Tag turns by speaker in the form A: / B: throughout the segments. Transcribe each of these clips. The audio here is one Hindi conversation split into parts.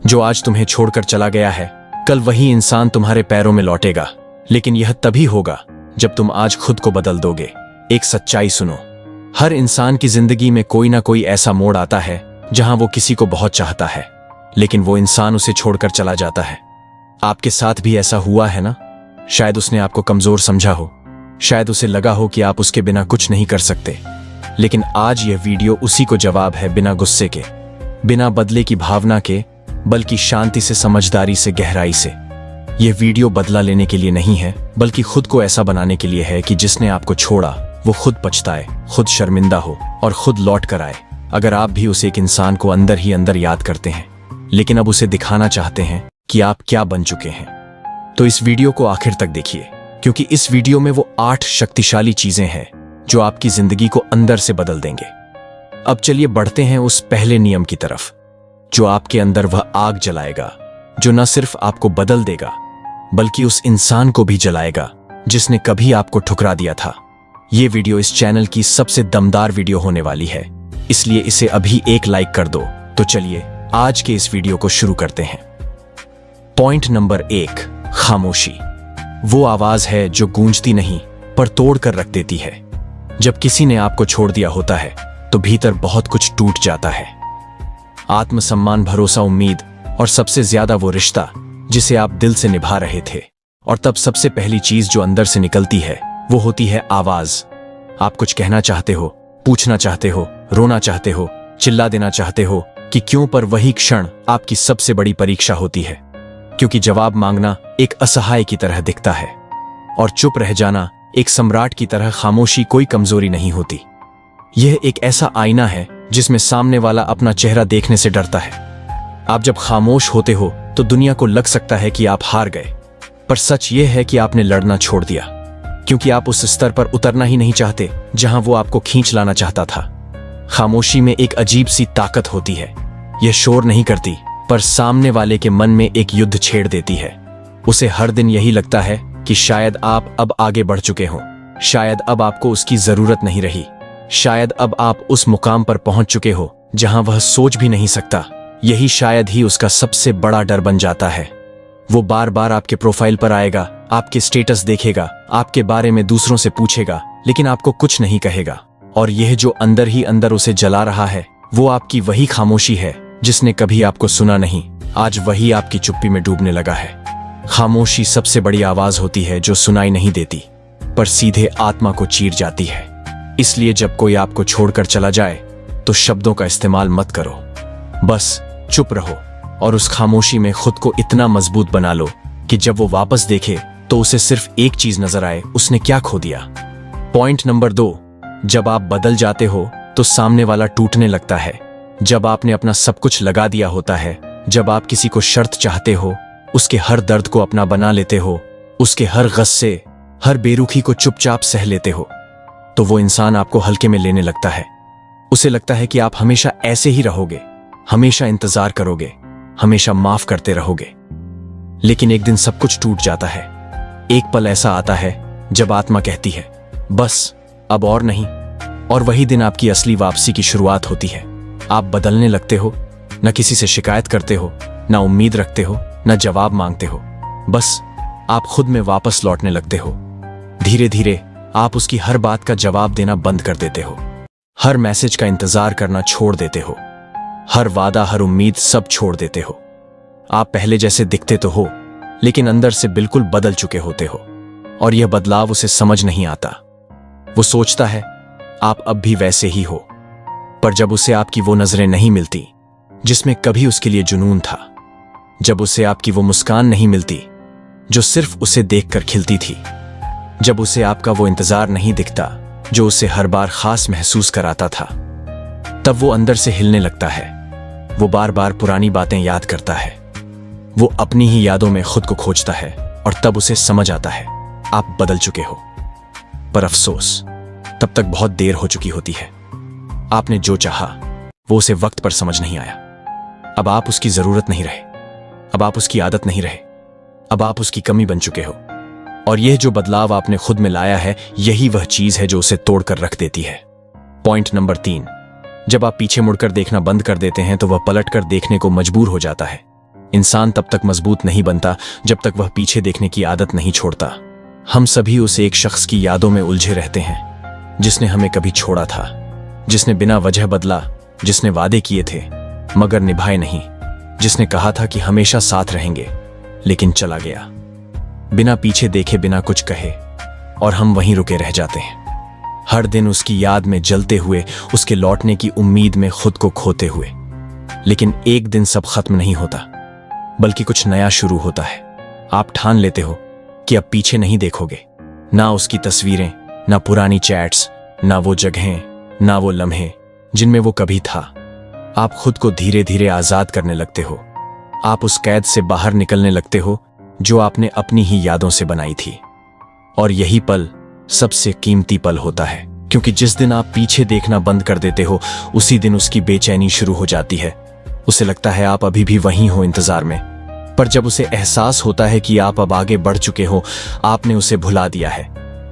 A: जो आज तुम्हें छोड़कर चला गया है, कल वही इंसान तुम्हारे पैरों में लौटेगा, लेकिन यह तभी होगा जब तुम आज खुद को बदल दोगे। एक सच्चाई सुनो, हर इंसान की जिंदगी में कोई ना कोई ऐसा मोड़ आता है जहां वो किसी को बहुत चाहता है, लेकिन वो इंसान उसे छोड़कर चला जाता है। आपके साथ भी ऐसा हुआ है ना? शायद उसने आपको कमजोर समझा हो, शायद उसे लगा हो कि आप उसके बिना कुछ नहीं कर सकते, लेकिन आज यह वीडियो उसी को जवाब है, बिना गुस्से के, बिना बदले की भावना के, बल्कि शांति से, समझदारी से, गहराई से। यह वीडियो बदला लेने के लिए नहीं है, बल्कि खुद को ऐसा बनाने के लिए है कि जिसने आपको छोड़ा वो खुद पछताए, खुद शर्मिंदा हो और खुद लौट कर आए। अगर आप भी उस एक इंसान को अंदर ही अंदर याद करते हैं, लेकिन अब उसे दिखाना चाहते हैं कि आप क्या बन चुके हैं, तो इस वीडियो को आखिर तक देखिए, क्योंकि इस वीडियो में वो 8 शक्तिशाली चीजें हैं जो आपकी जिंदगी को अंदर से बदल देंगे। अब चलिए बढ़ते हैं उस पहले नियम की तरफ, जो आपके अंदर वह आग जलाएगा जो न सिर्फ आपको बदल देगा, बल्कि उस इंसान को भी जलाएगा जिसने कभी आपको ठुकरा दिया था। यह वीडियो इस चैनल की सबसे दमदार वीडियो होने वाली है, इसलिए इसे अभी एक लाइक कर दो। तो चलिए आज के इस वीडियो को शुरू करते हैं। पॉइंट नंबर 1, खामोशी। वो आवाज है जो गूंजती नहीं पर तोड़ कर रख देती है। जब किसी ने आपको छोड़ दिया होता है तो भीतर बहुत कुछ टूट जाता है। आत्मसम्मान, भरोसा, उम्मीद और सबसे ज्यादा वो रिश्ता जिसे आप दिल से निभा रहे थे। और तब सबसे पहली चीज जो अंदर से निकलती है वो होती है आवाज। आप कुछ कहना चाहते हो, पूछना चाहते हो, रोना चाहते हो, चिल्ला देना चाहते हो कि क्यों, पर वही क्षण आपकी सबसे बड़ी परीक्षा होती है, क्योंकि जवाब मांगना एक असहाय की तरह दिखता है और चुप रह जाना एक सम्राट की तरह। खामोशी कोई कमजोरी नहीं होती, यह एक ऐसा आईना है जिसमें सामने वाला अपना चेहरा देखने से डरता है। आप जब खामोश होते हो तो दुनिया को लग सकता है कि आप हार गए, पर सच यह है कि आपने लड़ना छोड़ दिया, क्योंकि आप उस स्तर पर उतरना ही नहीं चाहते जहां वो आपको खींच लाना चाहता था। खामोशी में एक अजीब सी ताकत होती है, यह शोर नहीं करती, पर सामने वाले के मन में एक युद्ध छेड़ देती है। उसे हर दिन यही लगता है कि शायद आप अब आगे बढ़ चुके हों, शायद अब आपको उसकी जरूरत नहीं रही, शायद अब आप उस मुकाम पर पहुंच चुके हो जहां वह सोच भी नहीं सकता। यही शायद ही उसका सबसे बड़ा डर बन जाता है। वो बार बार आपके प्रोफाइल पर आएगा, आपके स्टेटस देखेगा, आपके बारे में दूसरों से पूछेगा, लेकिन आपको कुछ नहीं कहेगा। और यह जो अंदर ही अंदर उसे जला रहा है, वो आपकी वही खामोशी है जिसने कभी आपको सुना नहीं, आज वही आपकी चुप्पी में डूबने लगा है। खामोशी सबसे बड़ी आवाज होती है जो सुनाई नहीं देती, पर सीधे आत्मा को चीर जाती है। इसलिए जब कोई आपको छोड़कर चला जाए तो शब्दों का इस्तेमाल मत करो, बस चुप रहो और उस खामोशी में खुद को इतना मजबूत बना लो कि जब वो वापस देखे तो उसे सिर्फ एक चीज नजर आए, उसने क्या खो दिया। पॉइंट नंबर 2, जब आप बदल जाते हो तो सामने वाला टूटने लगता है। जब आपने अपना सब कुछ लगा दिया होता है, जब आप किसी को शर्त चाहते हो, उसके हर दर्द को अपना बना लेते हो, उसके हर गुस्से, हर बेरुखी को चुपचाप सह लेते हो, तो वो इंसान आपको हल्के में लेने लगता है। उसे लगता है कि आप हमेशा ऐसे ही रहोगे, हमेशा इंतजार करोगे, हमेशा माफ करते रहोगे। लेकिन एक दिन सब कुछ टूट जाता है। एक पल ऐसा आता है जब आत्मा कहती है बस अब और नहीं, और वही दिन आपकी असली वापसी की शुरुआत होती है। आप बदलने लगते हो, न किसी से शिकायत करते हो, न उम्मीद रखते हो, न जवाब मांगते हो, बस आप खुद में वापस लौटने लगते हो। धीरे धीरे आप उसकी हर बात का जवाब देना बंद कर देते हो, हर मैसेज का इंतजार करना छोड़ देते हो, हर वादा, हर उम्मीद सब छोड़ देते हो। आप पहले जैसे दिखते तो हो, लेकिन अंदर से बिल्कुल बदल चुके होते हो, और यह बदलाव उसे समझ नहीं आता। वो सोचता है आप अब भी वैसे ही हो, पर जब उसे आपकी वो नजरें नहीं मिलती जिसमें कभी उसके लिए जुनून था, जब उसे आपकी वो मुस्कान नहीं मिलती जो सिर्फ उसे देखकर खिलती थी, जब उसे आपका वो इंतजार नहीं दिखता जो उसे हर बार खास महसूस कराता था, तब वो अंदर से हिलने लगता है। वो बार बार पुरानी बातें याद करता है, वो अपनी ही यादों में खुद को खोजता है, और तब उसे समझ आता है आप बदल चुके हो। पर अफसोस, तब तक बहुत देर हो चुकी होती है। आपने जो चाहा वो उसे वक्त पर समझ नहीं आया। अब आप उसकी जरूरत नहीं रहे, अब आप उसकी आदत नहीं रहे, अब आप उसकी कमी बन चुके हो। और यह जो बदलाव आपने खुद में लाया है, यही वह चीज है जो उसे तोड़कर रख देती है। पॉइंट नंबर 3, जब आप पीछे मुड़कर देखना बंद कर देते हैं तो वह पलटकर देखने को मजबूर हो जाता है। इंसान तब तक मजबूत नहीं बनता जब तक वह पीछे देखने की आदत नहीं छोड़ता। हम सभी उस एक शख्स की यादों में उलझे रहते हैं जिसने हमें कभी छोड़ा था, जिसने बिना वजह बदला, जिसने वादे किए थे मगर निभाए नहीं, जिसने कहा था कि हमेशा साथ रहेंगे लेकिन चला गया बिना पीछे देखे, बिना कुछ कहे, और हम वहीं रुके रह जाते हैं, हर दिन उसकी याद में जलते हुए, उसके लौटने की उम्मीद में खुद को खोते हुए। लेकिन एक दिन सब खत्म नहीं होता, बल्कि कुछ नया शुरू होता है। आप ठान लेते हो कि अब पीछे नहीं देखोगे, ना उसकी तस्वीरें, ना पुरानी चैट्स, ना वो जगहें, ना वो लम्हे जिनमें वो कभी था। आप खुद को धीरे धीरे आजाद करने लगते हो। आप उस कैद से बाहर निकलने लगते हो जो आपने अपनी ही यादों से बनाई थी। और यही पल सबसे कीमती पल होता है, क्योंकि जिस दिन आप पीछे देखना बंद कर देते हो, उसी दिन उसकी बेचैनी शुरू हो जाती है। उसे लगता है आप अभी भी वहीं हो इंतजार में, पर जब उसे एहसास होता है कि आप अब आगे बढ़ चुके हो, आपने उसे भुला दिया है,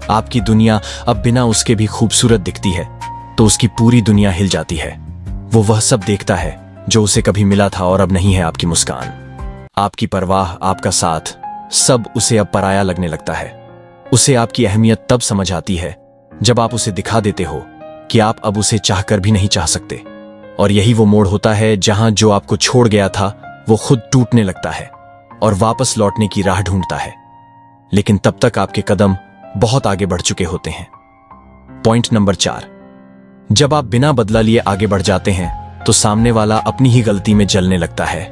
A: आपकी दुनिया अब बिना उसके भी खूबसूरत दिखती है, तो उसकी पूरी दुनिया हिल जाती है। वो वह सब देखता है जो उसे कभी मिला था और अब नहीं है। आपकी मुस्कान, आपकी परवाह, आपका साथ, सब उसे अब पराया लगने लगता है। उसे आपकी अहमियत तब समझ आती है जब आप उसे दिखा देते हो कि आप अब उसे चाहकर भी नहीं चाह सकते। और यही वो मोड़ होता है जहां जो आपको छोड़ गया था वो खुद टूटने लगता है और वापस लौटने की राह ढूंढता है। लेकिन तब तक आपके कदम बहुत आगे बढ़ चुके होते हैं। पॉइंट नंबर 4, जब आप बिना बदला लिए आगे बढ़ जाते हैं तो सामने वाला अपनी ही गलती में जलने लगता है।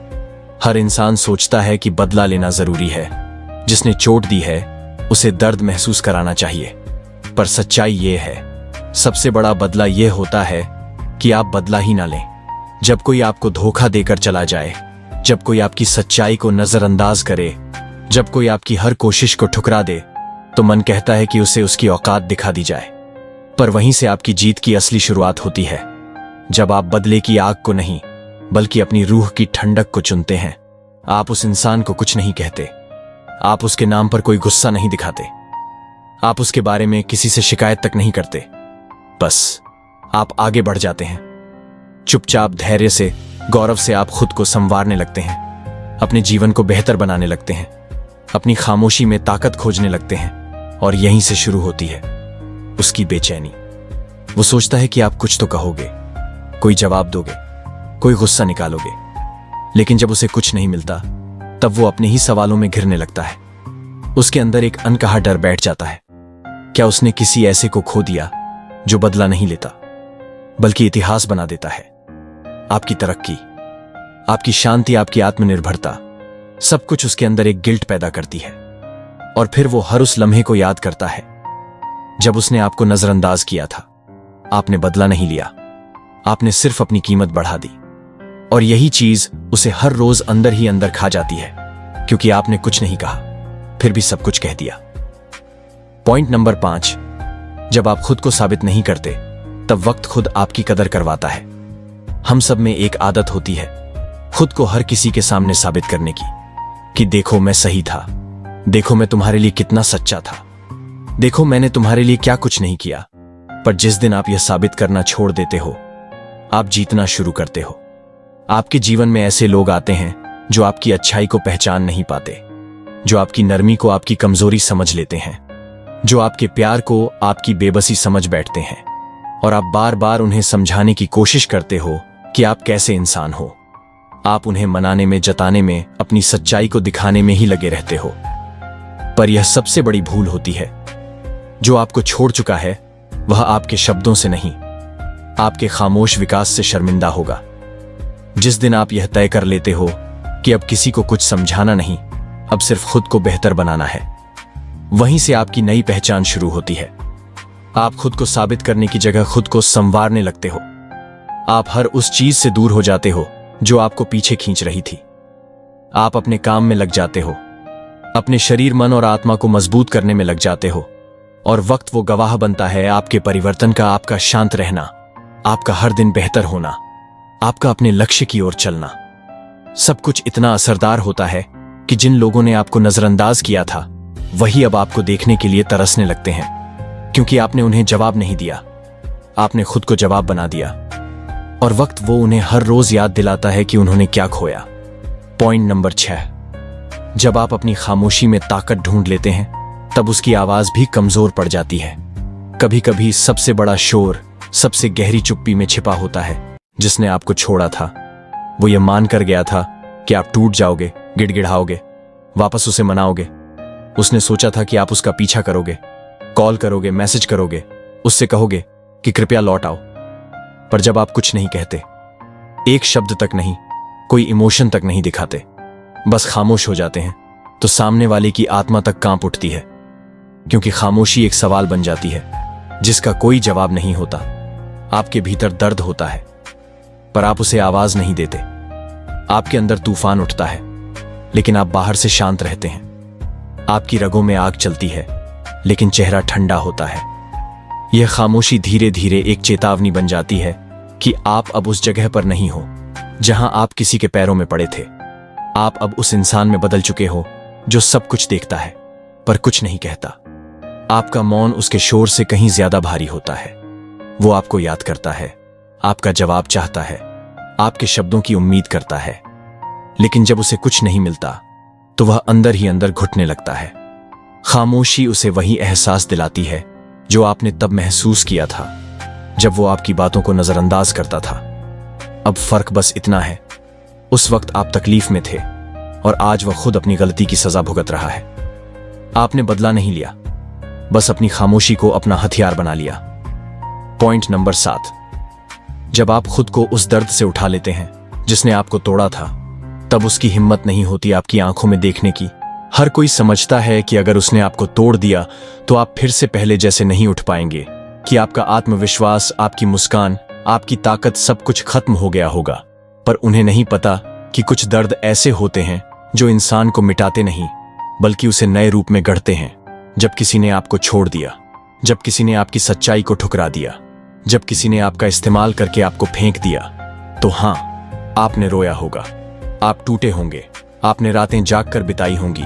A: हर इंसान सोचता है कि बदला लेना जरूरी है, जिसने चोट दी है उसे दर्द महसूस कराना चाहिए, पर सच्चाई ये है, सबसे बड़ा बदला ये होता है कि आप बदला ही ना लें। जब कोई आपको धोखा देकर चला जाए, जब कोई आपकी सच्चाई को नजरअंदाज करे, जब कोई आपकी हर कोशिश को ठुकरा दे, तो मन कहता है कि उसे उसकी औकात दिखा दी जाए। पर वहीं से आपकी जीत की असली शुरुआत होती है, जब आप बदले की आग को नहीं बल्कि अपनी रूह की ठंडक को चुनते हैं। आप उस इंसान को कुछ नहीं कहते, आप उसके नाम पर कोई गुस्सा नहीं दिखाते, आप उसके बारे में किसी से शिकायत तक नहीं करते, बस आप आगे बढ़ जाते हैं। चुपचाप, धैर्य से, गौरव से आप खुद को संवारने लगते हैं, अपने जीवन को बेहतर बनाने लगते हैं, अपनी खामोशी में ताकत खोजने लगते हैं। और यहीं से शुरू होती है उसकी बेचैनी। वो सोचता है कि आप कुछ तो कहोगे, कोई जवाब दोगे, कोई गुस्सा निकालोगे, लेकिन जब उसे कुछ नहीं मिलता तब वो अपने ही सवालों में घिरने लगता है। उसके अंदर एक अनकहा डर बैठ जाता है, क्या उसने किसी ऐसे को खो दिया जो बदला नहीं लेता बल्कि इतिहास बना देता है। आपकी तरक्की, आपकी शांति, आपकी आत्मनिर्भरता, सब कुछ उसके अंदर एक गिल्ट पैदा करती है। और फिर वो हर उस लम्हे को याद करता है जब उसने आपको नजरअंदाज किया था। आपने बदला नहीं लिया, आपने सिर्फ अपनी कीमत बढ़ा दी। और यही चीज उसे हर रोज अंदर ही अंदर खा जाती है, क्योंकि आपने कुछ नहीं कहा फिर भी सब कुछ कह दिया। पॉइंट नंबर 5, जब आप खुद को साबित नहीं करते तब वक्त खुद आपकी कदर करवाता है। हम सब में एक आदत होती है खुद को हर किसी के सामने साबित करने की, कि देखो मैं सही था, देखो मैं तुम्हारे लिए कितना सच्चा था, देखो मैंने तुम्हारे लिए क्या कुछ नहीं किया। पर जिस दिन आप यह साबित करना छोड़ देते हो, आप जीतना शुरू करते हो। आपके जीवन में ऐसे लोग आते हैं जो आपकी अच्छाई को पहचान नहीं पाते, जो आपकी नरमी को आपकी कमजोरी समझ लेते हैं, जो आपके प्यार को आपकी बेबसी समझ बैठते हैं। और आप बार बार उन्हें समझाने की कोशिश करते हो कि आप कैसे इंसान हो। आप उन्हें मनाने में, जताने में, अपनी सच्चाई को दिखाने में ही लगे रहते हो। पर यह सबसे बड़ी भूल होती है। जो आपको छोड़ चुका है वह आपके शब्दों से नहीं, आपके खामोश विकास से शर्मिंदा होगा। जिस दिन आप यह तय कर लेते हो कि अब किसी को कुछ समझाना नहीं, अब सिर्फ खुद को बेहतर बनाना है, वहीं से आपकी नई पहचान शुरू होती है। आप खुद को साबित करने की जगह खुद को संवारने लगते हो। आप हर उस चीज से दूर हो जाते हो जो आपको पीछे खींच रही थी। आप अपने काम में लग जाते हो, अपने शरीर, मन और आत्मा को मजबूत करने में लग जाते हो। और वक्त वो गवाह बनता है आपके परिवर्तन का, आपका शांत रहना, आपका हर दिन बेहतर होना, आपका अपने लक्ष्य की ओर चलना। सब कुछ इतना असरदार होता है कि जिन लोगों ने आपको नजरअंदाज किया था वही अब आपको देखने के लिए तरसने लगते हैं, क्योंकि आपने उन्हें जवाब नहीं दिया, आपने खुद को जवाब बना दिया। और वक्त वो उन्हें हर रोज याद दिलाता है कि उन्होंने क्या खोया। पॉइंट नंबर 6, जब आप अपनी खामोशी में ताकत ढूंढ लेते हैं तब उसकी आवाज भी कमजोर पड़ जाती है। कभी कभी सबसे बड़ा शोर सबसे गहरी चुप्पी में छिपा होता है। जिसने आपको छोड़ा था वो ये मान कर गया था कि आप टूट जाओगे, गिड़गिड़ाओगे, वापस उसे मनाओगे। उसने सोचा था कि आप उसका पीछा करोगे, कॉल करोगे, मैसेज करोगे, उससे कहोगे कि कृपया लौट आओ। पर जब आप कुछ नहीं कहते, एक शब्द तक नहीं, कोई इमोशन तक नहीं दिखाते, बस खामोश हो जाते हैं, तो सामने वाले की आत्मा तक कांप उठती है। क्योंकि खामोशी एक सवाल बन जाती है जिसका कोई जवाब नहीं होता। आपके भीतर दर्द होता है पर आप उसे आवाज नहीं देते। आपके अंदर तूफान उठता है लेकिन आप बाहर से शांत रहते हैं। आपकी रगों में आग चलती है लेकिन चेहरा ठंडा होता है। यह खामोशी धीरे धीरे एक चेतावनी बन जाती है कि आप अब उस जगह पर नहीं हो जहां आप किसी के पैरों में पड़े थे। आप अब उस इंसान में बदल चुके हो जो सब कुछ देखता है पर कुछ नहीं कहता। आपका मौन उसके शोर से कहीं ज्यादा भारी होता है। वो आपको याद करता है, आपका जवाब चाहता है, आपके शब्दों की उम्मीद करता है, लेकिन जब उसे कुछ नहीं मिलता तो वह अंदर ही अंदर घुटने लगता है। खामोशी उसे वही एहसास दिलाती है जो आपने तब महसूस किया था जब वो आपकी बातों को नजरअंदाज करता था। अब फर्क बस इतना है, उस वक्त आप तकलीफ में थे और आज वह खुद अपनी गलती की सजा भुगत रहा है। आपने बदला नहीं लिया, बस अपनी खामोशी को अपना हथियार बना लिया। पॉइंट नंबर 7, जब आप खुद को उस दर्द से उठा लेते हैं जिसने आपको तोड़ा था, तब उसकी हिम्मत नहीं होती आपकी आंखों में देखने की। हर कोई समझता है कि अगर उसने आपको तोड़ दिया तो आप फिर से पहले जैसे नहीं उठ पाएंगे, कि आपका आत्मविश्वास, आपकी मुस्कान, आपकी ताकत सब कुछ खत्म हो गया होगा। पर उन्हें नहीं पता कि कुछ दर्द ऐसे होते हैं जो इंसान को मिटाते नहीं बल्कि उसे नए रूप में गढ़ते हैं। जब किसी ने आपको छोड़ दिया, जब किसी ने आपकी सच्चाई को ठुकरा दिया, जब किसी ने आपका इस्तेमाल करके आपको फेंक दिया, तो हां, आपने रोया होगा, आप टूटे होंगे, आपने रातें जाग कर बिताई होंगी,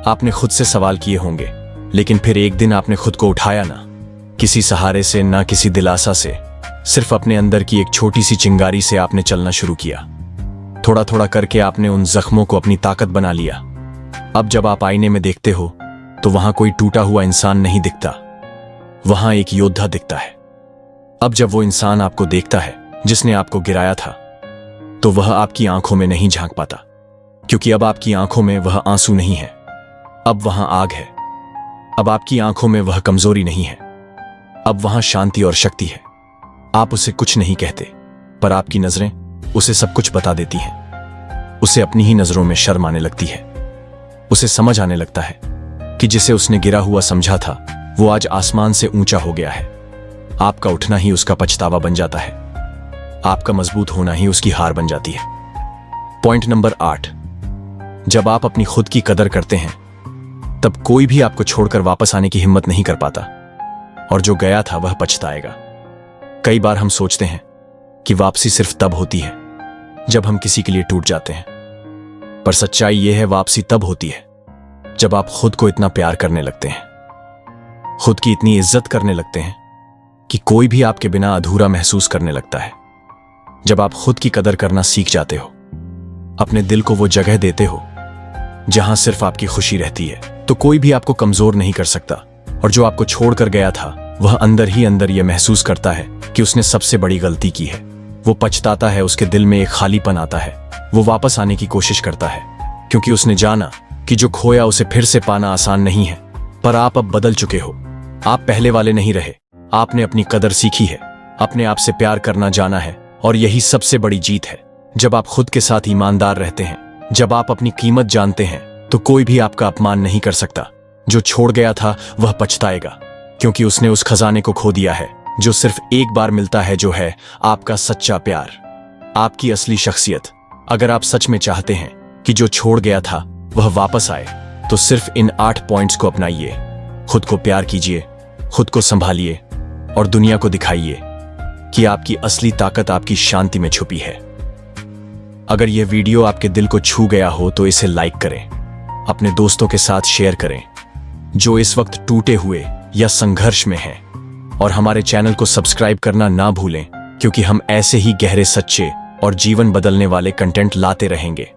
A: आपने खुद से सवाल किए होंगे। लेकिन फिर एक दिन आपने खुद को उठाया, ना किसी सहारे से, ना किसी दिलासा से, सिर्फ अपने अंदर की एक छोटी सी चिंगारी से आपने चलना शुरू किया। थोड़ा थोड़ा करके आपने उन जख्मों को अपनी ताकत बना लिया। अब जब आप आईने में देखते हो तो वहां कोई टूटा हुआ इंसान नहीं दिखता, वहां एक योद्धा दिखता है। अब जब वो इंसान आपको देखता है जिसने आपको गिराया था, तो वह आपकी आंखों में नहीं झांक पाता, क्योंकि अब आपकी आंखों में वह आंसू नहीं है, अब वहां आग है। अब आपकी आंखों में वह कमजोरी नहीं है, अब वहां शांति और शक्ति है। आप उसे कुछ नहीं कहते, पर आपकी नजरें उसे सब कुछ बता देती हैं। उसे अपनी ही नजरों में शर्म आने लगती है। उसे समझ आने लगता है कि जिसे उसने गिरा हुआ समझा था वो आज आसमान से ऊंचा हो गया है। आपका उठना ही उसका पछतावा बन जाता है, आपका मजबूत होना ही उसकी हार बन जाती है। पॉइंट नंबर 8, जब आप अपनी खुद की कदर करते हैं तब कोई भी आपको छोड़कर वापस आने की हिम्मत नहीं कर पाता, और जो गया था वह पछताएगा। कई बार हम सोचते हैं कि वापसी सिर्फ तब होती है जब हम किसी के लिए टूट जाते हैं, पर सच्चाई यह है, वापसी तब होती है जब आप खुद को इतना प्यार करने लगते हैं, खुद की इतनी इज्जत करने लगते हैं कि कोई भी आपके बिना अधूरा महसूस करने लगता है। जब आप खुद की कदर करना सीख जाते हो, अपने दिल को वो जगह देते हो जहां सिर्फ आपकी खुशी रहती है, तो कोई भी आपको कमजोर नहीं कर सकता। और जो आपको छोड़कर गया था वह अंदर ही अंदर यह महसूस करता है कि उसने सबसे बड़ी गलती की है। वो पछताता है, उसके दिल में एक खालीपन आता है। वो वापस आने की कोशिश करता है क्योंकि उसने जाना कि जो खोया उसे फिर से पाना आसान नहीं है। पर आप अब बदल चुके हो, आप पहले वाले नहीं रहे। आपने अपनी कदर सीखी है, अपने आप से प्यार करना जाना है, और यही सबसे बड़ी जीत है। जब आप खुद के साथ ईमानदार रहते हैं, जब आप अपनी कीमत जानते हैं, तो कोई भी आपका अपमान नहीं कर सकता। जो छोड़ गया था वह पछताएगा, क्योंकि उसने उस खजाने को खो दिया है जो सिर्फ एक बार मिलता है, जो है आपका सच्चा प्यार, आपकी असली शख्सियत। अगर आप सच में चाहते हैं कि जो छोड़ गया था वह वापस आए, तो सिर्फ इन 8 पॉइंट्स को अपनाइए। खुद को प्यार कीजिए, खुद को संभालिए, और दुनिया को दिखाइए कि आपकी असली ताकत आपकी शांति में छुपी है। अगर यह वीडियो आपके दिल को छू गया हो तो इसे लाइक करें, अपने दोस्तों के साथ शेयर करें जो इस वक्त टूटे हुए या संघर्ष में हैं, और हमारे चैनल को सब्सक्राइब करना ना भूलें, क्योंकि हम ऐसे ही गहरे, सच्चे और जीवन बदलने वाले कंटेंट लाते रहेंगे।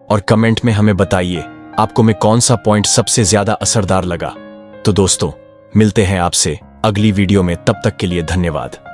A: और कमेंट में हमें बताइए आपको में कौन सा पॉइंट सबसे ज्यादा असरदार लगा। तो दोस्तों, मिलते हैं आपसे अगली वीडियो में, तब तक के लिए धन्यवाद।